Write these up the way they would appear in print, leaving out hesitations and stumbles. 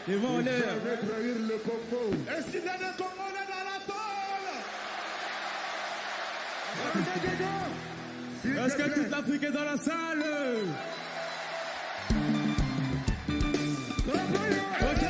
Les vents en l'air. Est-ce qu'il y a des Congolais dans la salle? Est-ce que toute l'Afrique est dans la salle? Ok.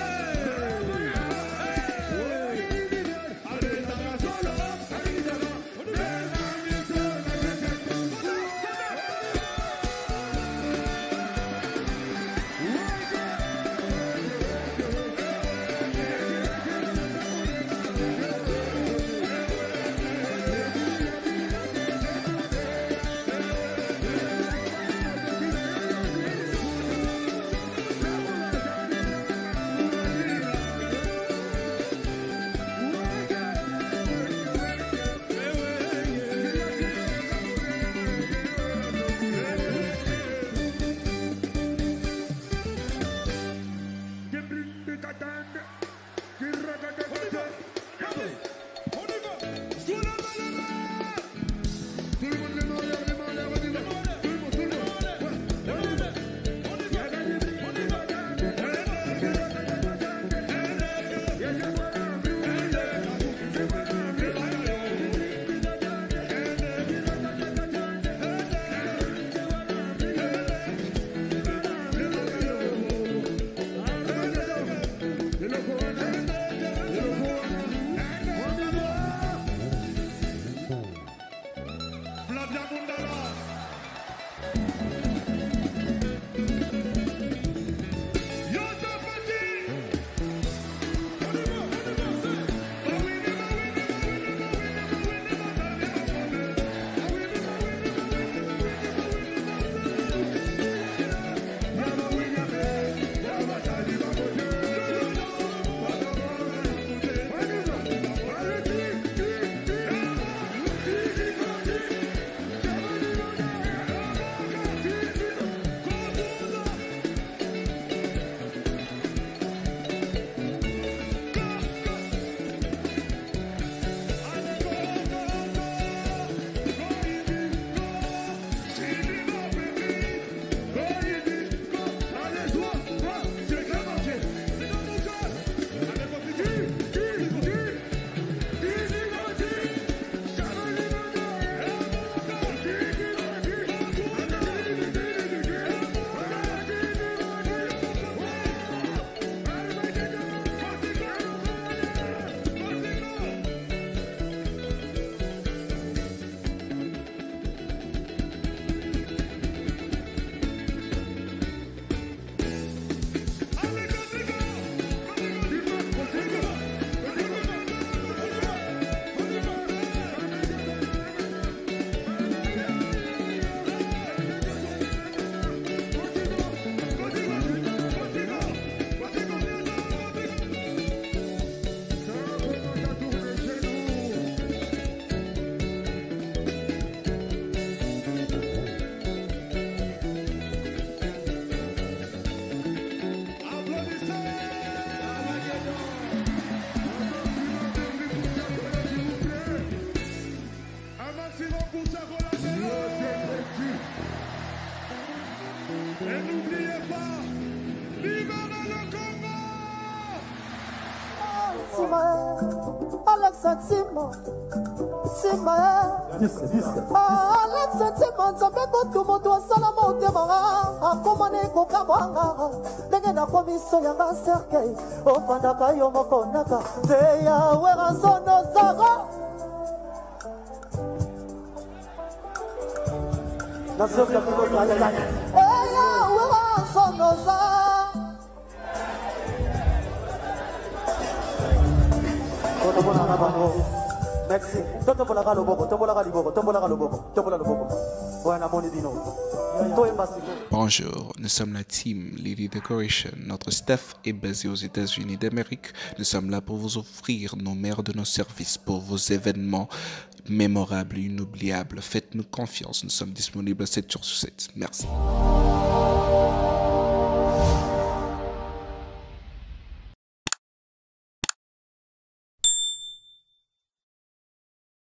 Et n'oubliez pas, libérez le Congo! Alex Simo, Sima, Alex Simo, Nzambe kutu moto asala motema akomane kokabwanga ndenge na komiso yanga cercueil ofandaka yo moko naka te yawe rasono zago na soka kilo kaya yawe rasono zago. Merci. Bonjour, nous sommes la team Lady Decoration. Notre staff est basé aux États-Unis d'Amérique. Nous sommes là pour vous offrir nos meilleurs de nos services pour vos événements mémorables et inoubliables. Faites-nous confiance, nous sommes disponibles 7 jours sur 7. Merci.